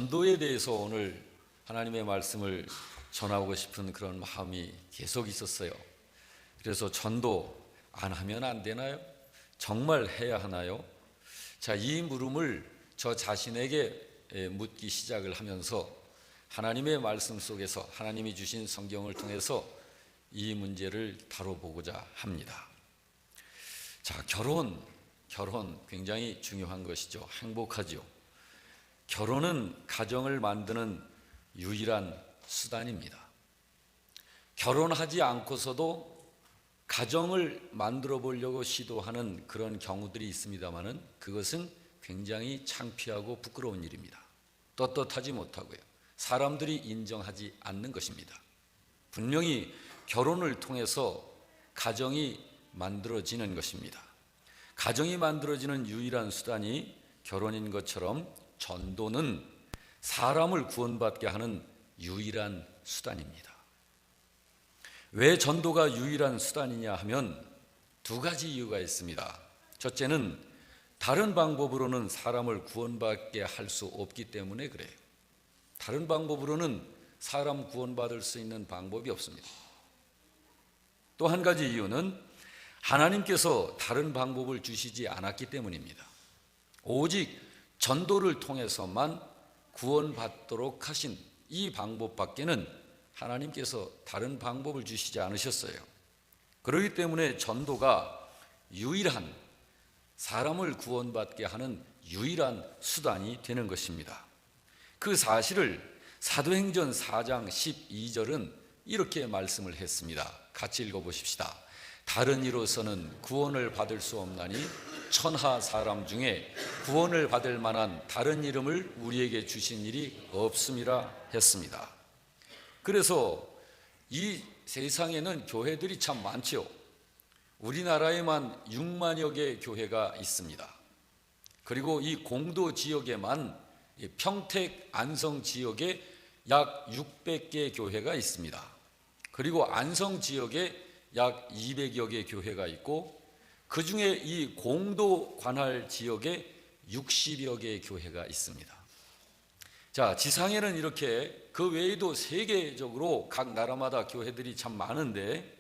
전도에 대해서 오늘 하나님의 말씀을 전하고 싶은 그런 마음이 계속 있었어요. 그래서 전도 안 하면 안 되나요? 정말 해야 하나요? 자, 이 물음을 저 자신에게 묻기 시작을 하면서 하나님의 말씀 속에서 하나님이 주신 성경을 통해서 이 문제를 다뤄보고자 합니다. 자, 결혼 굉장히 중요한 것이죠. 행복하죠. 결혼은 가정을 만드는 유일한 수단입니다. 결혼하지 않고서도 가정을 만들어 보려고 시도하는 그런 경우들이 있습니다만은 그것은 굉장히 창피하고 부끄러운 일입니다. 떳떳하지 못하고요. 사람들이 인정하지 않는 것입니다. 분명히 결혼을 통해서 가정이 만들어지는 것입니다. 가정이 만들어지는 유일한 수단이 결혼인 것처럼 전도는 사람을 구원받게 하는 유일한 수단입니다. 왜 전도가 유일한 수단이냐 하면 두 가지 이유가 있습니다. 첫째는 다른 방법으로는 사람을 구원받게 할 수 없기 때문에 그래요. 다른 방법으로는 사람 구원받을 수 있는 방법이 없습니다. 또 한 가지 이유는 하나님께서 다른 방법을 주시지 않았기 때문입니다. 오직 전도를 통해서만 구원받도록 하신 이 방법밖에는 하나님께서 다른 방법을 주시지 않으셨어요. 그렇기 때문에 전도가 유일한 사람을 구원받게 하는 유일한 수단이 되는 것입니다. 그 사실을 사도행전 4장 12절은 이렇게 말씀을 했습니다. 같이 읽어보십시다. 다른 이로서는 구원을 받을 수 없나니 천하 사람 중에 구원을 받을 만한 다른 이름을 우리에게 주신 일이 없음이라 했습니다. 그래서 이 세상에는 교회들이 참 많죠. 우리나라에만 6만여 개의 교회가 있습니다. 그리고 이 공도 지역에만 평택 안성 지역에 약 600개 교회가 있습니다. 그리고 안성 지역에 약 200여 개 교회가 있고 그 중에 이 공도 관할 지역에 60여 개의 교회가 있습니다. 자, 지상에는 이렇게 그 외에도 세계적으로 각 나라마다 교회들이 참 많은데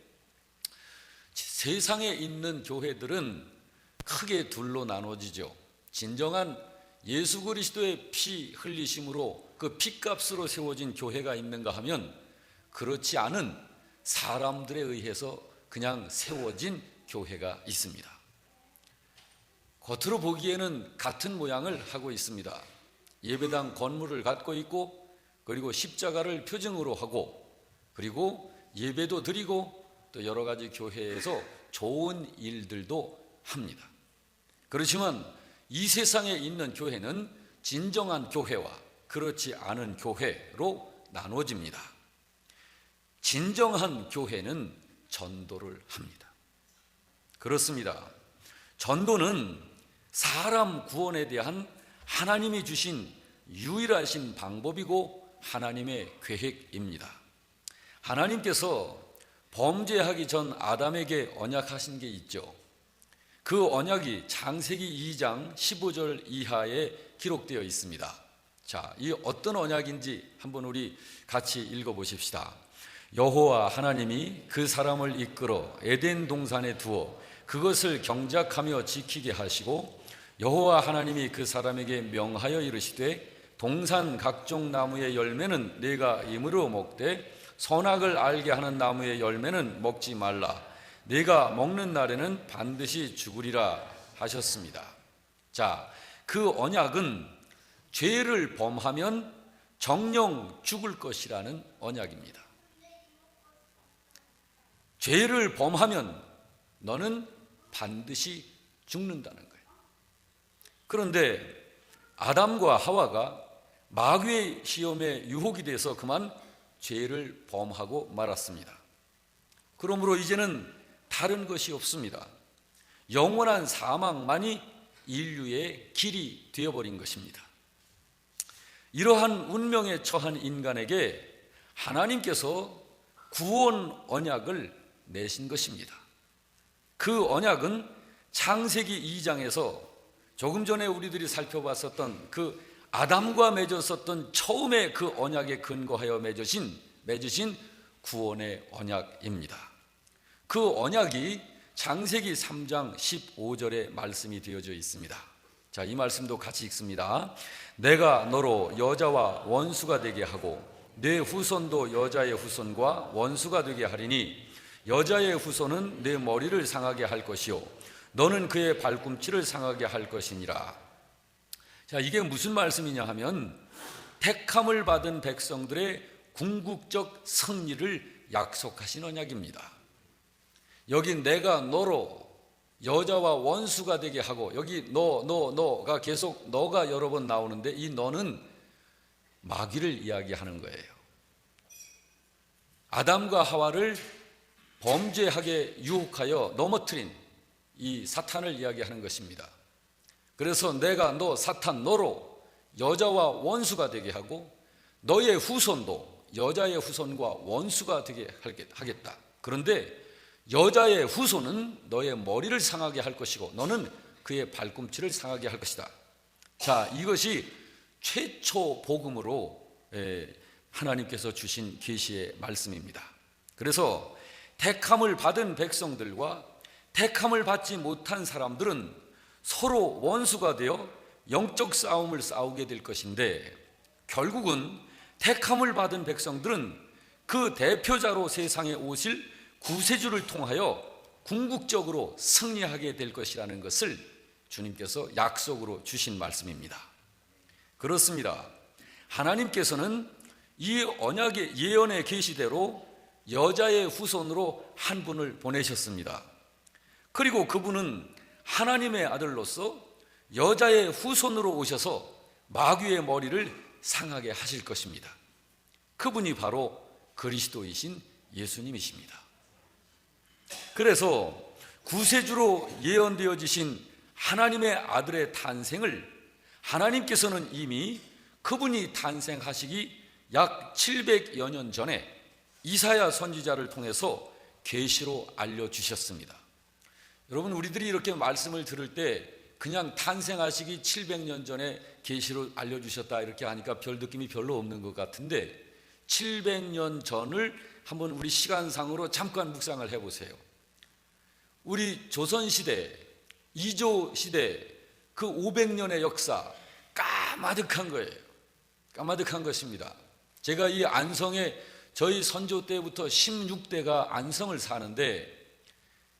세상에 있는 교회들은 크게 둘로 나눠지죠. 진정한 예수 그리스도의 피 흘리심으로 그 피값으로 세워진 교회가 있는가 하면 그렇지 않은 사람들에 의해서 그냥 세워진 교회가 있습니다. 겉으로 보기에는 같은 모양을 하고 있습니다. 예배당 건물을 갖고 있고 그리고 십자가를 표징으로 하고 그리고 예배도 드리고 또 여러 가지 교회에서 좋은 일들도 합니다. 그렇지만 이 세상에 있는 교회는 진정한 교회와 그렇지 않은 교회로 나눠집니다. 진정한 교회는 전도를 합니다. 그렇습니다. 전도는 사람 구원에 대한 하나님이 주신 유일하신 방법이고 하나님의 계획입니다. 하나님께서 범죄하기 전 아담에게 언약하신 게 있죠. 그 언약이 창세기 2장 15절 이하에 기록되어 있습니다. 자, 이 어떤 언약인지 한번 우리 같이 읽어보십시다. 여호와 하나님이 그 사람을 이끌어 에덴 동산에 두어 그것을 경작하며 지키게 하시고 여호와 하나님이 그 사람에게 명하여 이르시되 동산 각종 나무의 열매는 네가 임으로 먹되 선악을 알게 하는 나무의 열매는 먹지 말라. 네가 먹는 날에는 반드시 죽으리라 하셨습니다. 자, 그 언약은 죄를 범하면 정령 죽을 것이라는 언약입니다. 죄를 범하면 너는 반드시 죽는다는 거예요. 그런데 아담과 하와가 마귀의 시험에 유혹이 돼서 그만 죄를 범하고 말았습니다. 그러므로 이제는 다른 것이 없습니다. 영원한 사망만이 인류의 길이 되어버린 것입니다. 이러한 운명에 처한 인간에게 하나님께서 구원 언약을 내신 것입니다. 그 언약은 창세기 2장에서 조금 전에 우리들이 살펴봤었던 그 아담과 맺었었던 처음에 그 언약에 근거하여 맺으신 구원의 언약입니다. 그 언약이 창세기 3장 15절에 말씀이 되어져 있습니다. 자, 이 말씀도 같이 읽습니다. 내가 너로 여자와 원수가 되게 하고 내 후손도 여자의 후손과 원수가 되게 하리니 여자의 후손은 내 머리를 상하게 할 것이요 너는 그의 발꿈치를 상하게 할 것이니라. 자, 이게 무슨 말씀이냐 하면 택함을 받은 백성들의 궁극적 승리를 약속하신 언약입니다. 여기 내가 너로 여자와 원수가 되게 하고, 여기 너가 계속 너가 여러 번 나오는데 이 너는 마귀를 이야기하는 거예요. 아담과 하와를 범죄하게 유혹하여 넘어뜨린 이 사탄을 이야기하는 것입니다. 그래서 내가 너 사탄 너로 여자와 원수가 되게 하고 너의 후손도 여자의 후손과 원수가 되게 하겠다. 그런데 여자의 후손은 너의 머리를 상하게 할 것이고 너는 그의 발꿈치를 상하게 할 것이다. 자, 이것이 최초 복음으로 하나님께서 주신 계시의 말씀입니다. 그래서 택함을 받은 백성들과 택함을 받지 못한 사람들은 서로 원수가 되어 영적 싸움을 싸우게 될 것인데, 결국은 택함을 받은 백성들은 그 대표자로 세상에 오실 구세주를 통하여 궁극적으로 승리하게 될 것이라는 것을 주님께서 약속으로 주신 말씀입니다. 그렇습니다. 하나님께서는 이 언약의 예언의 계시대로 여자의 후손으로 한 분을 보내셨습니다. 그리고 그분은 하나님의 아들로서 여자의 후손으로 오셔서 마귀의 머리를 상하게 하실 것입니다. 그분이 바로 그리스도이신 예수님이십니다. 그래서 구세주로 예언되어지신 하나님의 아들의 탄생을 하나님께서는 이미 그분이 탄생하시기 약 700여 년 전에 이사야 선지자를 통해서 계시로 알려주셨습니다. 여러분, 우리들이 이렇게 말씀을 들을 때 그냥 탄생하시기 700년 전에 계시로 알려주셨다 이렇게 하니까 별 느낌이 별로 없는 것 같은데, 700년 전을 한번 우리 시간상으로 잠깐 묵상을 해보세요. 우리 조선시대, 이조시대 그 500년의 역사, 까마득한 거예요. 까마득한 것입니다. 제가 이 안성에 저희 선조 때부터 16대가 안성을 사는데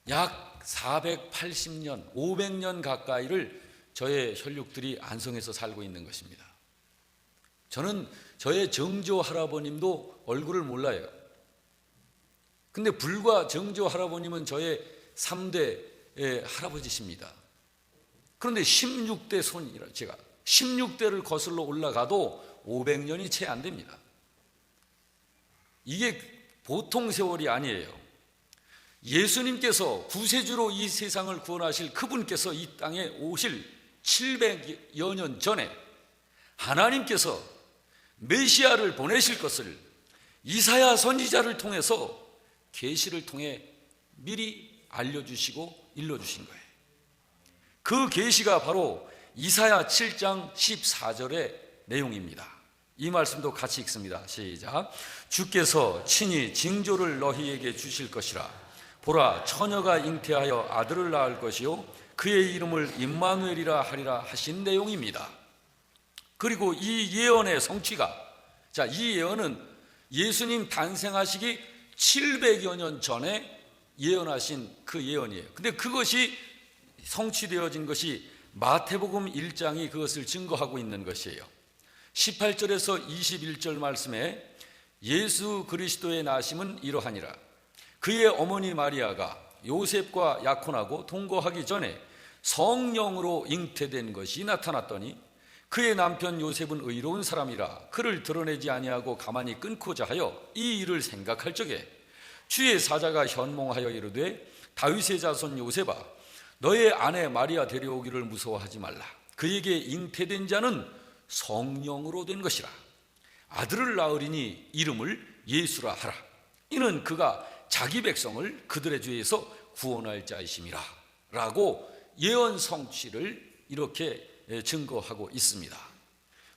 약 480년, 500년 가까이를 저의 혈육들이 안성에서 살고 있는 것입니다. 저는 저의 정조 할아버님도 얼굴을 몰라요. 근데 불과 정조 할아버님은 저의 3대 할아버지십니다. 그런데 16대 손이라, 제가 16대를 거슬러 올라가도 500년이 채 안 됩니다. 이게 보통 세월이 아니에요. 예수님께서 구세주로 이 세상을 구원하실 그분께서 이 땅에 오실 700여 년 전에 하나님께서 메시아를 보내실 것을 이사야 선지자를 통해서 계시를 통해 미리 알려주시고 일러주신 거예요. 그 계시가 바로 이사야 7장 14절의 내용입니다. 이 말씀도 같이 읽습니다. 시작. 주께서 친히 징조를 너희에게 주실 것이라. 보라, 처녀가 잉태하여 아들을 낳을 것이요 그의 이름을 임마누엘이라 하리라 하신 내용입니다. 그리고 이 예언의 성취가, 자, 이 예언은 예수님 탄생하시기 700여 년 전에 예언하신 그 예언이에요. 근데 그것이 성취되어진 것이 마태복음 1장이 그것을 증거하고 있는 것이에요. 18절에서 21절 말씀에 예수 그리스도의 나심은 이러하니라. 그의 어머니 마리아가 요셉과 약혼하고 동거하기 전에 성령으로 잉태된 것이 나타났더니 그의 남편 요셉은 의로운 사람이라 그를 드러내지 아니하고 가만히 끊고자 하여 이 일을 생각할 적에 주의 사자가 현몽하여 이르되 다윗의 자손 요셉아, 너의 아내 마리아 데려오기를 무서워하지 말라. 그에게 잉태된 자는 성령으로 된 것이라. 아들을 낳으리니 이름을 예수라 하라. 이는 그가 자기 백성을 그들의 죄에서 구원할 자이심이라 라고 예언 성취를 이렇게 증거하고 있습니다.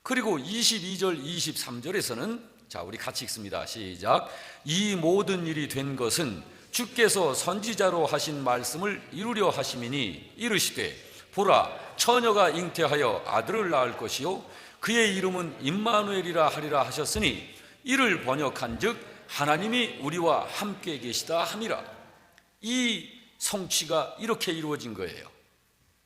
그리고 22절 23절에서는 자, 우리 같이 읽습니다. 시작. 이 모든 일이 된 것은 주께서 선지자로 하신 말씀을 이루려 하심이니 이르시되 보라 처녀가 잉태하여 아들을 낳을 것이요 그의 이름은 임마누엘이라 하리라 하셨으니 이를 번역한즉 하나님이 우리와 함께 계시다 함이라. 이 성취가 이렇게 이루어진 거예요.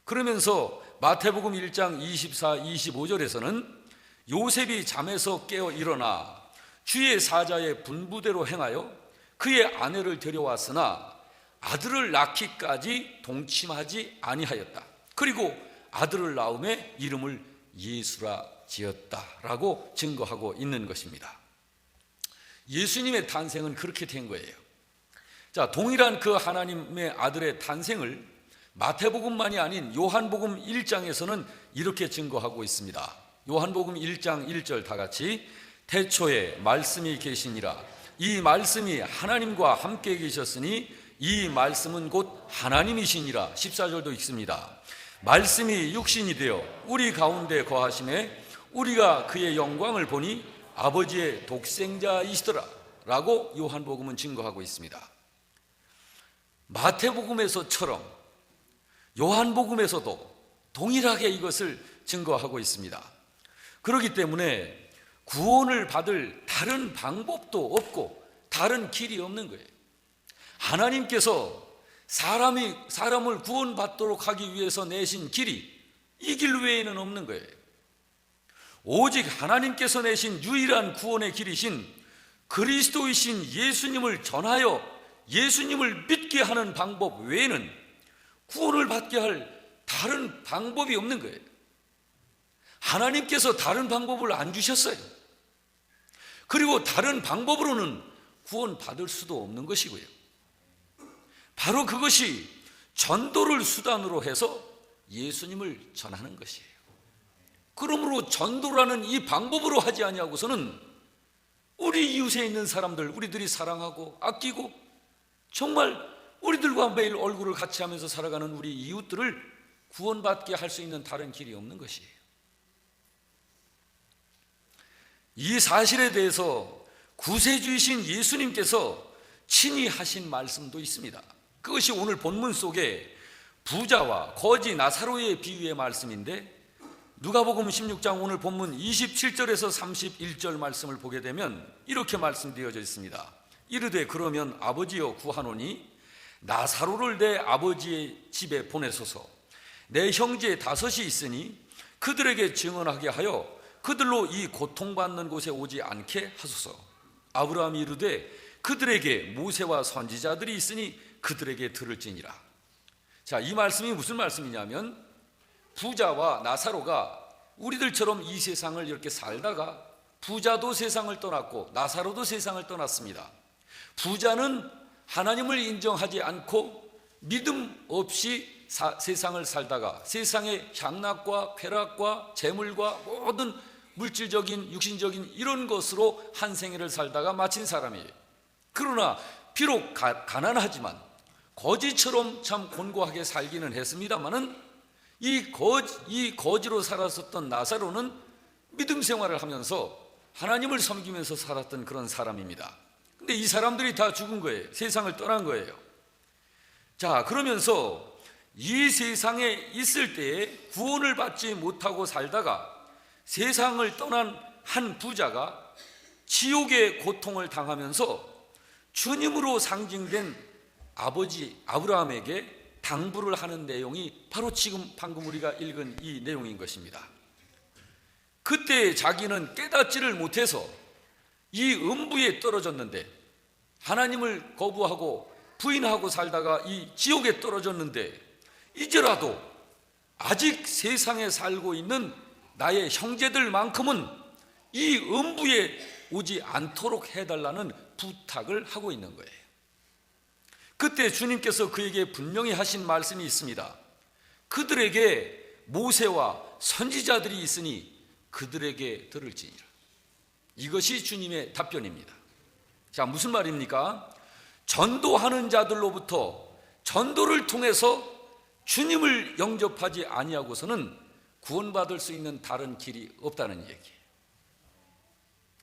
그러면서 마태복음 1장 24, 25절에서는 요셉이 잠에서 깨어 일어나 주의 사자의 분부대로 행하여 그의 아내를 데려왔으나 아들을 낳기까지 동침하지 아니하였다. 그리고 아들을 낳음에 이름을 예수라 지었다라고 증거하고 있는 것입니다. 예수님의 탄생은 그렇게 된 거예요. 자, 동일한 그 하나님의 아들의 탄생을 마태복음만이 아닌 요한복음 1장에서는 이렇게 증거하고 있습니다. 요한복음 1장 1절 다 같이 태초에 말씀이 계시니라 이 말씀이 하나님과 함께 계셨으니 이 말씀은 곧 하나님이시니라. 14절도 있습니다. 말씀이 육신이 되어 우리 가운데 거하심에 우리가 그의 영광을 보니 아버지의 독생자이시더라 라고 요한복음은 증거하고 있습니다. 마태복음에서처럼 요한복음에서도 동일하게 이것을 증거하고 있습니다. 그렇기 때문에 구원을 받을 다른 방법도 없고 다른 길이 없는 거예요. 하나님께서 사람을 구원받도록 하기 위해서 내신 길이 이 길 외에는 없는 거예요. 오직 하나님께서 내신 유일한 구원의 길이신 그리스도이신 예수님을 전하여 예수님을 믿게 하는 방법 외에는 구원을 받게 할 다른 방법이 없는 거예요. 하나님께서 다른 방법을 안 주셨어요. 그리고 다른 방법으로는 구원 받을 수도 없는 것이고요. 바로 그것이 전도를 수단으로 해서 예수님을 전하는 것이에요. 그러므로 전도라는 이 방법으로 하지 아니하고서는 우리 이웃에 있는 사람들, 우리들이 사랑하고 아끼고 정말 우리들과 매일 얼굴을 같이 하면서 살아가는 우리 이웃들을 구원받게 할 수 있는 다른 길이 없는 것이에요. 이 사실에 대해서 구세주이신 예수님께서 친히 하신 말씀도 있습니다. 그것이 오늘 본문 속에 부자와 거지 나사로의 비유의 말씀인데 누가복음 16장 오늘 본문 27절에서 31절 말씀을 보게 되면 이렇게 말씀되어져 있습니다. 이르되 그러면 아버지여 구하노니 나사로를 내 아버지의 집에 보내소서. 내 형제 5이 있으니 그들에게 증언하게 하여 그들로 이 고통받는 곳에 오지 않게 하소서. 아브라함이 이르되 그들에게 모세와 선지자들이 있으니 그들에게 들을지니라. 자, 이 말씀이 무슨 말씀이냐면 부자와 나사로가 우리들처럼 이 세상을 이렇게 살다가 부자도 세상을 떠났고 나사로도 세상을 떠났습니다. 부자는 하나님을 인정하지 않고 믿음 없이 세상을 살다가 세상의 향락과 쾌락과 재물과 모든 물질적인 육신적인 이런 것으로 한 생애를 살다가 마친 사람이에요. 그러나 비록 가난하지만 거지처럼 참 곤고하게 살기는 했습니다마는 이 거지로 살았었던 나사로는 믿음 생활을 하면서 하나님을 섬기면서 살았던 그런 사람입니다. 근데 이 사람들이 다 죽은 거예요. 세상을 떠난 거예요. 자, 그러면서 이 세상에 있을 때에 구원을 받지 못하고 살다가 세상을 떠난 한 부자가 지옥의 고통을 당하면서 주님으로 상징된 아버지 아브라함에게 당부를 하는 내용이 바로 지금 방금 우리가 읽은 이 내용인 것입니다. 그때 자기는 깨닫지를 못해서 이 음부에 떨어졌는데 하나님을 거부하고 부인하고 살다가 이 지옥에 떨어졌는데 이제라도 아직 세상에 살고 있는 나의 형제들만큼은 이 음부에 오지 않도록 해달라는 부탁을 하고 있는 거예요. 그때 주님께서 그에게 분명히 하신 말씀이 있습니다. 그들에게 모세와 선지자들이 있으니 그들에게 들을지니라. 이것이 주님의 답변입니다. 자, 무슨 말입니까? 전도하는 자들로부터 전도를 통해서 주님을 영접하지 아니하고서는 구원받을 수 있는 다른 길이 없다는 얘기예요.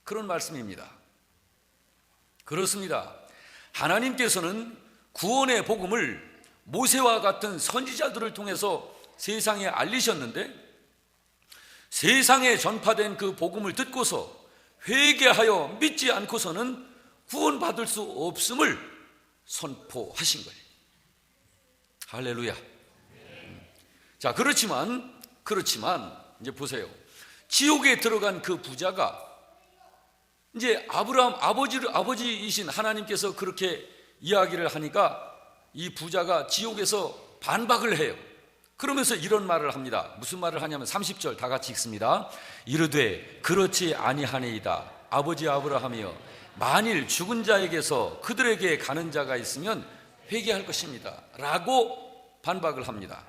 그런 말씀입니다. 그렇습니다. 하나님께서는 구원의 복음을 모세와 같은 선지자들을 통해서 세상에 알리셨는데, 세상에 전파된 그 복음을 듣고서 회개하여 믿지 않고서는 구원받을 수 없음을 선포하신 거예요. 할렐루야. 자, 그렇지만 이제 보세요. 지옥에 들어간 그 부자가 이제 아브라함 아버지이신 하나님께서 그렇게 이야기를 하니까 이 부자가 지옥에서 반박을 해요. 그러면서 이런 말을 합니다. 무슨 말을 하냐면 30절 다 같이 읽습니다. 이르되 그렇지 아니하니이다. 아버지 아브라함이여, 만일 죽은 자에게서 그들에게 가는 자가 있으면 회개할 것입니다 라고 반박을 합니다.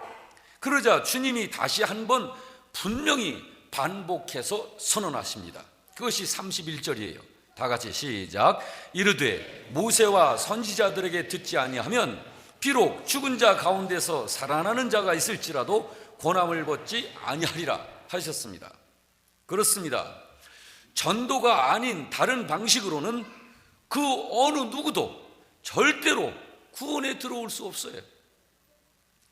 그러자 주님이 다시 한번 분명히 반복해서 선언하십니다. 그것이 31절이에요. 다 같이 시작. 이르되 모세와 선지자들에게 듣지 아니하면 비록 죽은 자 가운데서 살아나는 자가 있을지라도 고난을 받지 아니하리라 하셨습니다. 그렇습니다. 전도가 아닌 다른 방식으로는 그 어느 누구도 절대로 구원에 들어올 수 없어요.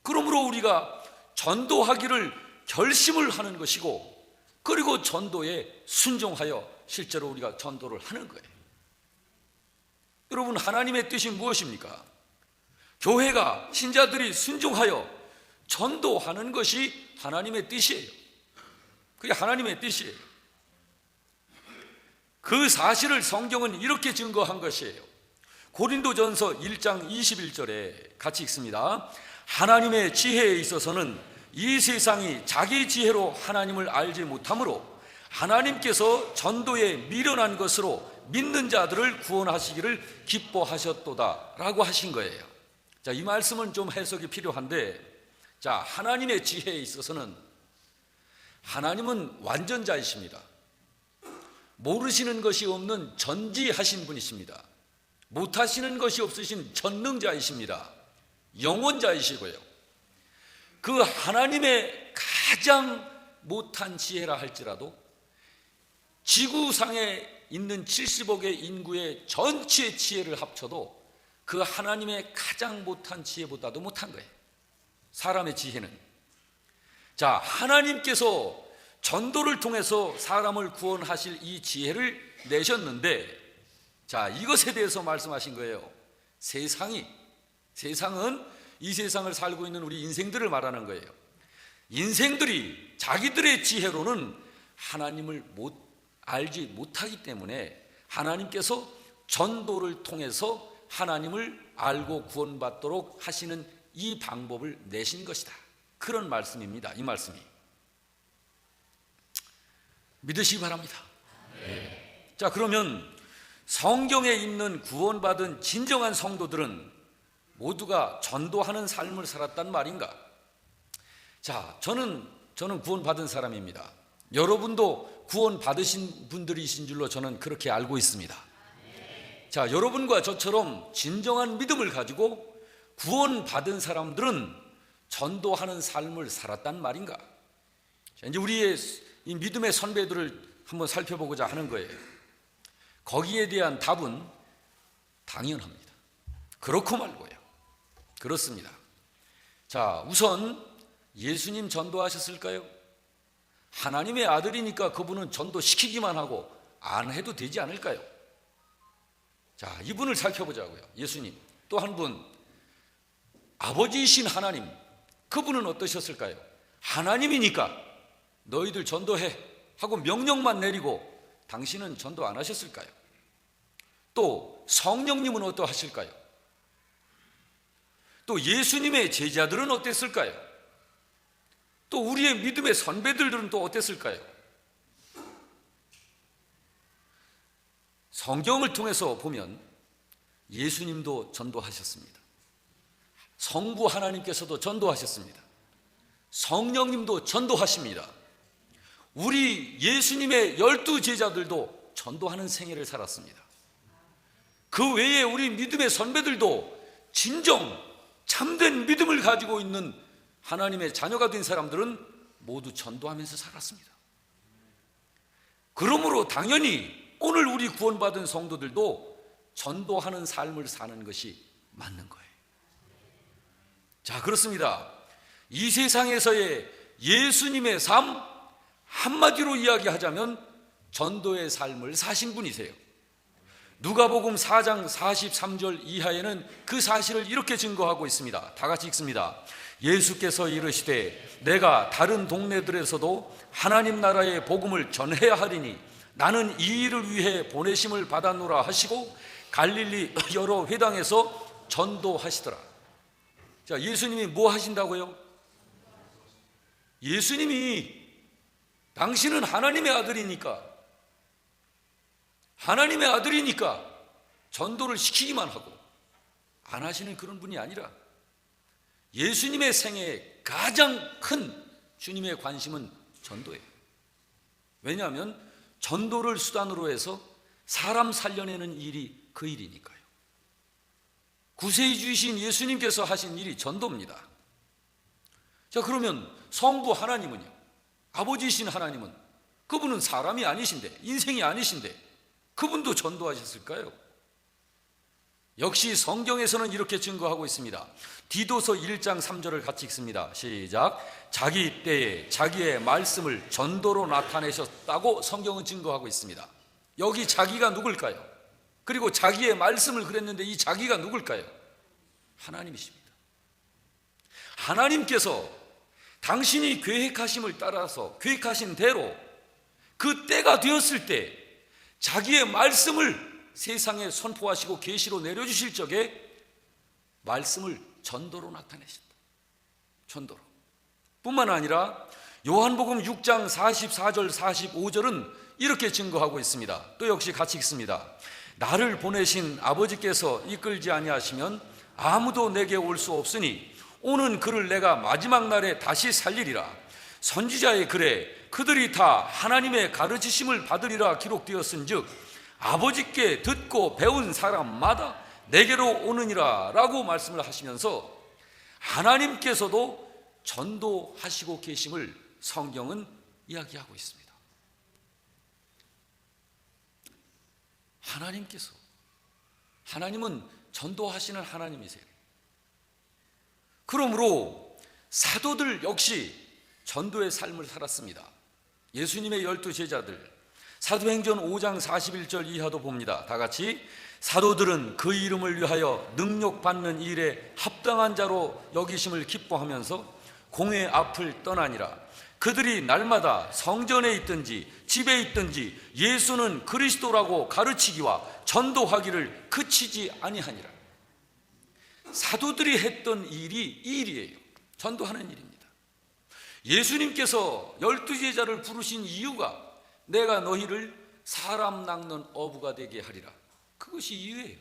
그러므로 우리가 전도하기를 결심을 하는 것이고, 그리고 전도에 순종하여 실제로 우리가 전도를 하는 거예요. 여러분, 하나님의 뜻이 무엇입니까? 교회가, 신자들이 순종하여 전도하는 것이 하나님의 뜻이에요. 그게 하나님의 뜻이에요. 그 사실을 성경은 이렇게 증거한 것이에요. 고린도전서 1장 21절에 같이 읽습니다. 하나님의 지혜에 있어서는 이 세상이 자기 지혜로 하나님을 알지 못하므로 하나님께서 전도에 미련한 것으로 믿는 자들을 구원하시기를 기뻐하셨도다 라고 하신 거예요. 자, 이 말씀은 좀 해석이 필요한데, 자, 하나님의 지혜에 있어서는 하나님은 완전자이십니다. 모르시는 것이 없는 전지하신 분이십니다. 못하시는 것이 없으신 전능자이십니다. 영원자이시고요. 그 하나님의 가장 못한 지혜라 할지라도 지구상에 있는 70억의 인구의 전체 지혜를 합쳐도 그 하나님의 가장 못한 지혜보다도 못한 거예요. 사람의 지혜는. 자, 하나님께서 전도를 통해서 사람을 구원하실 이 지혜를 내셨는데, 자, 이것에 대해서 말씀하신 거예요. 세상은 이 세상을 살고 있는 우리 인생들을 말하는 거예요. 인생들이 자기들의 지혜로는 하나님을 알지 못하기 때문에 하나님께서 전도를 통해서 하나님을 알고 구원받도록 하시는 이 방법을 내신 것이다. 그런 말씀입니다. 이 말씀이. 믿으시기 바랍니다. 네. 자, 그러면 성경에 있는 구원받은 진정한 성도들은 모두가 전도하는 삶을 살았단 말인가? 자, 저는 구원받은 사람입니다. 여러분도 구원받으신 분들이신 줄로 저는 그렇게 알고 있습니다. 자, 여러분과 저처럼 진정한 믿음을 가지고 구원받은 사람들은 전도하는 삶을 살았단 말인가? 자, 이제 우리의 이 믿음의 선배들을 한번 살펴보고자 하는 거예요. 거기에 대한 답은 당연합니다. 그렇고 말고요. 그렇습니다. 자, 우선 예수님 전도하셨을까요? 하나님의 아들이니까 그분은 전도시키기만 하고 안 해도 되지 않을까요? 자, 이분을 살펴보자고요. 예수님. 또 한 분, 아버지이신 하나님, 그분은 어떠셨을까요? 하나님이니까 너희들 전도해 하고 명령만 내리고 당신은 전도 안 하셨을까요? 또 성령님은 어떠하실까요? 또 예수님의 제자들은 어땠을까요? 또 우리의 믿음의 선배들은 또 어땠을까요? 성경을 통해서 보면 예수님도 전도하셨습니다. 성부 하나님께서도 전도하셨습니다. 성령님도 전도하십니다. 우리 예수님의 12 제자들도 전도하는 생애를 살았습니다. 그 외에 우리 믿음의 선배들도 진정 참된 믿음을 가지고 있는 하나님의 자녀가 된 사람들은 모두 전도하면서 살았습니다. 그러므로 당연히 오늘 우리 구원받은 성도들도 전도하는 삶을 사는 것이 맞는 거예요. 자, 그렇습니다. 이 세상에서의 예수님의 삶, 한마디로 이야기하자면 전도의 삶을 사신 분이세요. 누가복음 4장 43절 이하에는 그 사실을 이렇게 증거하고 있습니다. 다 같이 읽습니다. 예수께서 이르시되 내가 다른 동네들에서도 하나님 나라의 복음을 전해야 하리니 나는 이 일을 위해 보내심을 받았노라 하시고 갈릴리 여러 회당에서 전도하시더라. 자, 예수님이 뭐 하신다고요? 예수님이 당신은 하나님의 아들이니까 전도를 시키기만 하고 안 하시는 그런 분이 아니라 예수님의 생애에 가장 큰 주님의 관심은 전도예요. 왜냐하면 전도를 수단으로 해서 사람 살려내는 일이 그 일이니까요. 구세주이신 예수님께서 하신 일이 전도입니다. 자, 그러면 성부 하나님은요? 아버지이신 하나님은 그분은 사람이 아니신데, 인생이 아니신데 그분도 전도하셨을까요? 역시 성경에서는 이렇게 증거하고 있습니다. 디도서 1장 3절을 같이 읽습니다. 시작. 자기 때에 자기의 말씀을 전도로 나타내셨다고 성경은 증거하고 있습니다. 여기 자기가 누굴까요? 그리고 자기의 말씀을 그랬는데 이 자기가 누굴까요? 하나님이십니다. 하나님께서 당신이 계획하심을 따라서 계획하신 대로 그 때가 되었을 때 자기의 말씀을 세상에 선포하시고 계시로 내려주실 적에 말씀을 전도로 나타내셨다. 전도로. 뿐만 아니라 요한복음 6장 44절 45절은 이렇게 증거하고 있습니다. 또 역시 같이 읽습니다. 나를 보내신 아버지께서 이끌지 아니하시면 아무도 내게 올 수 없으니 오는 그를 내가 마지막 날에 다시 살리리라. 선지자의 글에 그들이 다 하나님의 가르치심을 받으리라 기록되었은즉 아버지께 듣고 배운 사람마다 내게로 오느니라 라고 말씀을 하시면서 하나님께서도 전도하시고 계심을 성경은 이야기하고 있습니다. 하나님은 전도하시는 하나님이세요. 그러므로 사도들 역시 전도의 삶을 살았습니다. 예수님의 12제자들 사도행전 5장 41절 이하도 봅니다. 다 같이 사도들은 그 이름을 위하여 능력받는 일에 합당한 자로 여기심을 기뻐하면서 공회 앞을 떠나니라. 그들이 날마다 성전에 있든지 집에 있든지 예수는 그리스도라고 가르치기와 전도하기를 그치지 아니하니라. 사도들이 했던 일이 이 일이에요. 전도하는 일입니다. 예수님께서 12제자를 부르신 이유가 내가 너희를 사람 낚는 어부가 되게 하리라. 그것이 이유예요.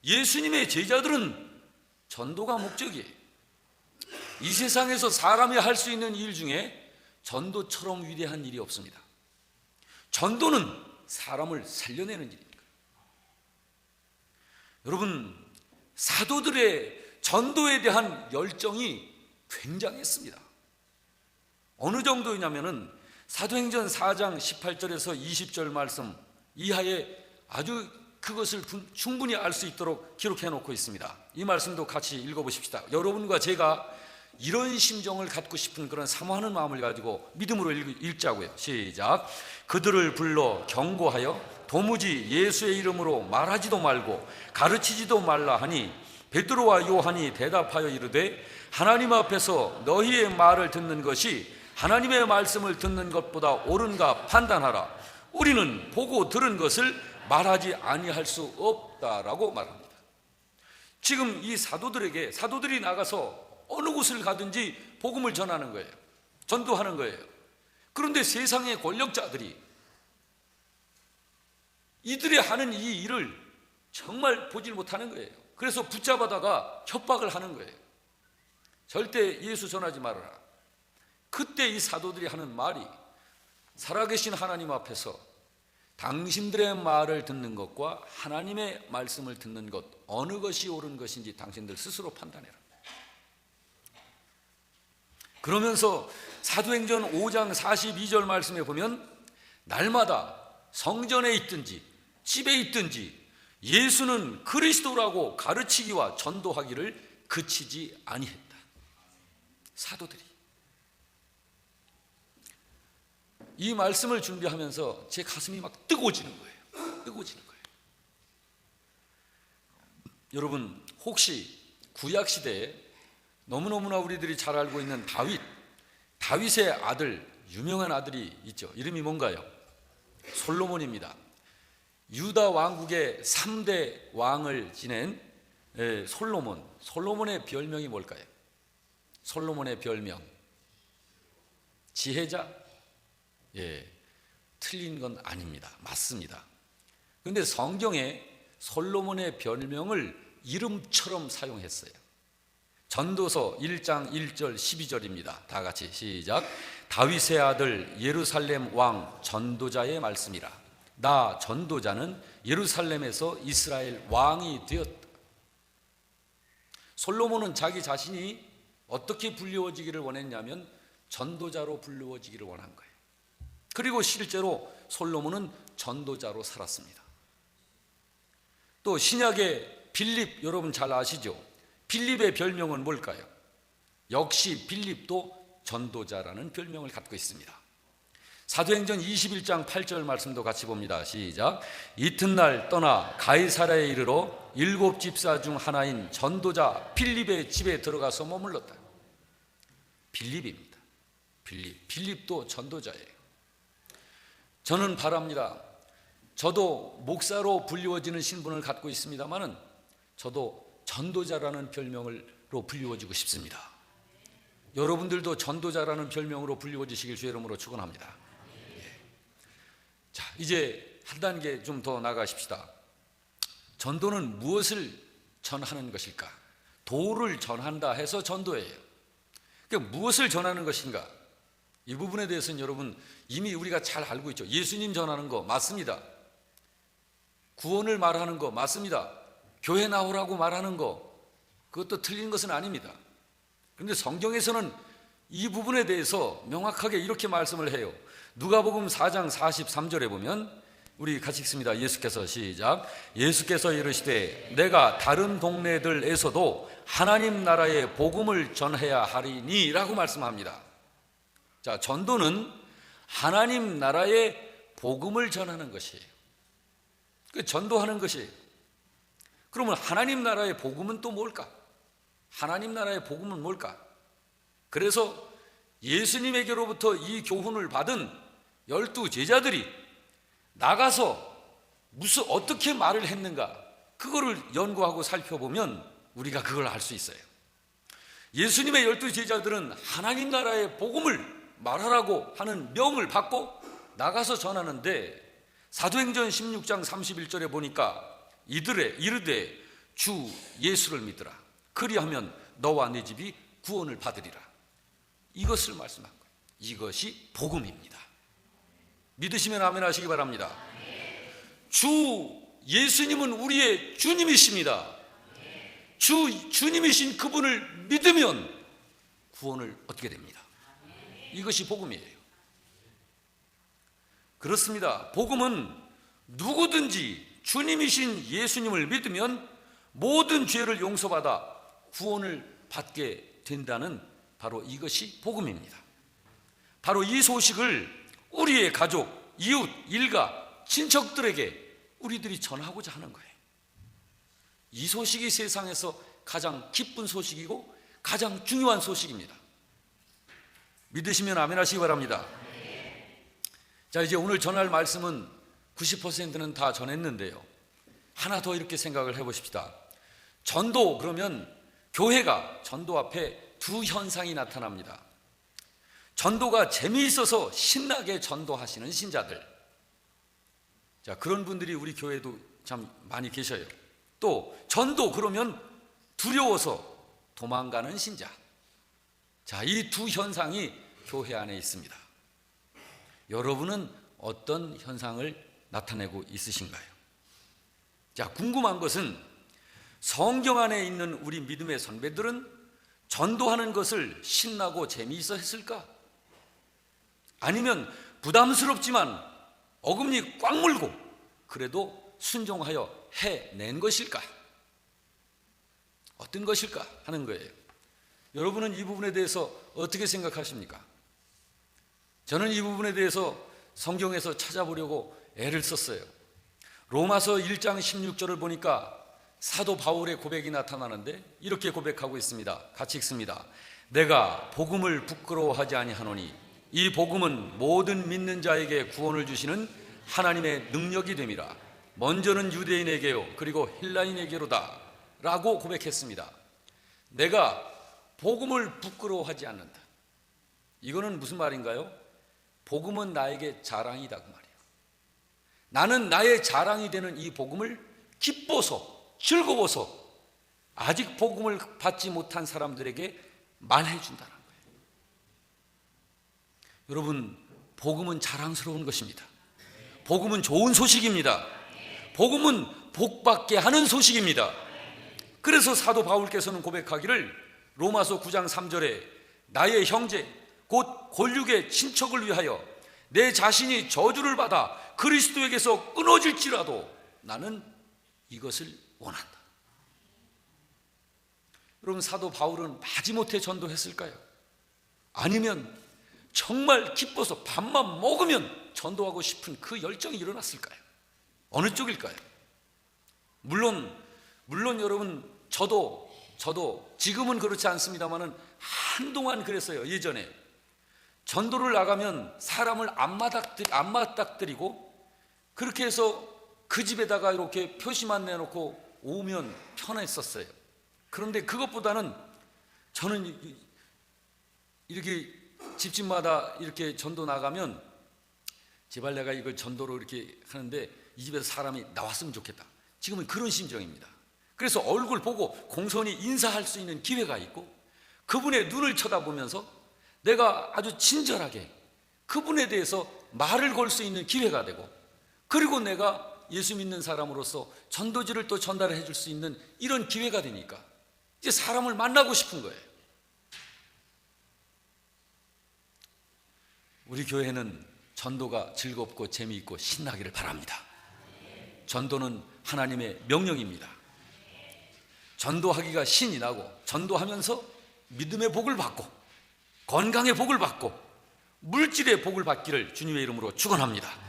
예수님의 제자들은 전도가 목적이에요. 이 세상에서 사람이 할 수 있는 일 중에 전도처럼 위대한 일이 없습니다. 전도는 사람을 살려내는 일입니다. 여러분, 사도들의 전도에 대한 열정이 굉장했습니다. 어느 정도냐면은 사도행전 4장 18절에서 20절 말씀 이하에 아주 그것을 충분히 알 수 있도록 기록해 놓고 있습니다. 이 말씀도 같이 읽어보십시다. 여러분과 제가 이런 심정을 갖고 싶은 그런 사모하는 마음을 가지고 믿음으로 읽자고요. 시작. 그들을 불러 경고하여 도무지 예수의 이름으로 말하지도 말고 가르치지도 말라 하니 베드로와 요한이 대답하여 이르되 하나님 앞에서 너희의 말을 듣는 것이 하나님의 말씀을 듣는 것보다 옳은가 판단하라. 우리는 보고 들은 것을 말하지 아니할 수 없다라고 말합니다. 지금 이 사도들이 나가서 어느 곳을 가든지 복음을 전하는 거예요. 전도하는 거예요. 그런데 세상의 권력자들이 이들이 하는 이 일을 정말 보질 못하는 거예요. 그래서 붙잡아다가 협박을 하는 거예요. 절대 예수 전하지 말아라. 그때 이 사도들이 하는 말이 살아계신 하나님 앞에서 당신들의 말을 듣는 것과 하나님의 말씀을 듣는 것 어느 것이 옳은 것인지 당신들 스스로 판단해라. 그러면서 사도행전 5장 42절 말씀에 보면 날마다 성전에 있든지 집에 있든지 예수는 그리스도라고 가르치기와 전도하기를 그치지 아니했다. 사도들이 이 말씀을 준비하면서 제 가슴이 막 뜨거워지는 거예요. 뜨거워지는 거예요. 여러분, 혹시 구약 시대에 너무너무나 우리들이 잘 알고 있는 다윗의 아들, 유명한 아들이 있죠. 이름이 뭔가요? 솔로몬입니다. 유다 왕국의 3대 왕을 지낸 솔로몬의 별명이 뭘까요? 솔로몬의 별명 지혜자? 틀린 건 아닙니다. 맞습니다. 그런데 성경에 솔로몬의 별명을 이름처럼 사용했어요. 전도서 1장 1절 12절입니다. 다 같이 시작. 다윗의 아들 예루살렘 왕 전도자의 말씀이라. 나 전도자는 예루살렘에서 이스라엘 왕이 되었다. 솔로몬은 자기 자신이 어떻게 불리워지기를 원했냐면 전도자로 불리워지기를 원한 거예요. 그리고 실제로 솔로몬은 전도자로 살았습니다. 또 신약의 빌립, 여러분 잘 아시죠? 빌립의 별명은 뭘까요? 역시 빌립도 전도자라는 별명을 갖고 있습니다. 사도행전 21장 8절 말씀도 같이 봅니다. 시작. 이튿날 떠나 가이사랴에 이르러 7 집사 중 하나인 전도자 빌립의 집에 들어가서 머물렀다. 빌립입니다. 빌립도 전도자예요. 저는 바랍니다. 저도 목사로 불리워지는 신분을 갖고 있습니다만은 저도 전도자라는 별명으로 불리워지고 싶습니다. 여러분들도 전도자라는 별명으로 불리워지시길 주의 이름으로 축원합니다. 자, 이제 한 단계 좀 더 나가십시다. 전도는 무엇을 전하는 것일까? 도를 전한다 해서 전도예요. 그러니까 무엇을 전하는 것인가? 이 부분에 대해서는 여러분 이미 우리가 잘 알고 있죠. 예수님 전하는 거 맞습니다. 구원을 말하는 거 맞습니다. 교회 나오라고 말하는 거, 그것도 틀린 것은 아닙니다. 그런데 성경에서는 이 부분에 대해서 명확하게 이렇게 말씀을 해요. 누가복음 4장 43절에 보면 우리 같이 읽습니다. 예수께서 시작. 예수께서 이르시되 내가 다른 동네들에서도 하나님 나라의 복음을 전해야 하리니 라고 말씀합니다. 자, 전도는 하나님 나라의 복음을 전하는 것이에요. 전도하는 것이에요. 그러면 하나님 나라의 복음은 또 뭘까? 하나님 나라의 복음은 뭘까? 그래서 예수님에게로부터 이 교훈을 받은 12 제자들이 나가서 어떻게 말을 했는가, 그거를 연구하고 살펴보면 우리가 그걸 알 수 있어요. 예수님의 12 제자들은 하나님 나라의 복음을 말하라고 하는 명을 받고 나가서 전하는데, 사도행전 16장 31절에 보니까 이르되 주 예수를 믿으라. 그리하면 너와 네 집이 구원을 받으리라. 이것을 말씀한 거예요. 이것이 복음입니다. 믿으시면 아멘 하시기 바랍니다. 주 예수님은 우리의 주님이십니다. 주님이신 그분을 믿으면 구원을 얻게 됩니다. 이것이 복음이에요. 그렇습니다. 복음은 누구든지 주님이신 예수님을 믿으면 모든 죄를 용서받아 구원을 받게 된다는 바로 이것이 복음입니다. 바로 이 소식을 우리의 가족, 이웃, 일가, 친척들에게 우리들이 전하고자 하는 거예요. 이 소식이 세상에서 가장 기쁜 소식이고 가장 중요한 소식입니다. 믿으시면 아멘 하시기 바랍니다. 자, 이제 오늘 전할 말씀은 90%는 다 전했는데요, 하나 더 이렇게 생각을 해보십시다. 전도, 그러면 교회가 전도 앞에 두 현상이 나타납니다. 전도가 재미있어서 신나게 전도하시는 신자들, 자, 그런 분들이 우리 교회도 참 많이 계셔요. 또 전도 그러면 두려워서 도망가는 신자. 자, 이 두 현상이 교회 안에 있습니다. 여러분은 어떤 현상을 나타내고 있으신가요? 자, 궁금한 것은 성경 안에 있는 우리 믿음의 선배들은 전도하는 것을 신나고 재미있어 했을까? 아니면 부담스럽지만 어금니 꽉 물고 그래도 순종하여 해낸 것일까? 어떤 것일까 하는 거예요. 여러분은 이 부분에 대해서 어떻게 생각하십니까? 저는 이 부분에 대해서 성경에서 찾아보려고 애를 썼어요. 로마서 1장 16절을 보니까 사도 바울의 고백이 나타나는데 이렇게 고백하고 있습니다. 같이 읽습니다. 내가 복음을 부끄러워하지 아니하노니 이 복음은 모든 믿는 자에게 구원을 주시는 하나님의 능력이 됨이라. 먼저는 유대인에게요 그리고 헬라인에게로다 라고 고백했습니다. 내가 복음을 부끄러워하지 않는다. 이거는 무슨 말인가요? 복음은 나에게 자랑이다 그 말이에요. 나는 나의 자랑이 되는 이 복음을 기뻐서 즐거워서 아직 복음을 받지 못한 사람들에게 말해준다는 거예요. 여러분, 복음은 자랑스러운 것입니다. 복음은 좋은 소식입니다. 복음은 복받게 하는 소식입니다. 그래서 사도 바울께서는 고백하기를 로마서 9장 3절에 나의 형제 곧 골육의 친척을 위하여 내 자신이 저주를 받아 그리스도에게서 끊어질지라도 나는 이것을 원한다. 여러분, 사도 바울은 마지못해 전도했을까요? 아니면 정말 기뻐서 밥만 먹으면 전도하고 싶은 그 열정이 일어났을까요? 어느 쪽일까요? 물론 여러분, 저도 지금은 그렇지 않습니다만은 한동안 그랬어요. 예전에 전도를 나가면 사람을 안 맞닥뜨리고 그렇게 해서 그 집에다가 이렇게 표시만 내놓고 오면 편했었어요. 그런데 그것보다는 저는 이렇게 집집마다 이렇게 전도 나가면 제발 내가 이걸 전도로 이렇게 하는데 이 집에서 사람이 나왔으면 좋겠다. 지금은 그런 심정입니다. 그래서 얼굴 보고 공손히 인사할 수 있는 기회가 있고 그분의 눈을 쳐다보면서 내가 아주 친절하게 그분에 대해서 말을 걸 수 있는 기회가 되고 그리고 내가 예수 믿는 사람으로서 전도지를 또 전달해 줄 수 있는 이런 기회가 되니까 이제 사람을 만나고 싶은 거예요. 우리 교회는 전도가 즐겁고 재미있고 신나기를 바랍니다. 전도는 하나님의 명령입니다. 전도하기가 신이 나고 전도하면서 믿음의 복을 받고 건강의 복을 받고 물질의 복을 받기를 주님의 이름으로 축원합니다.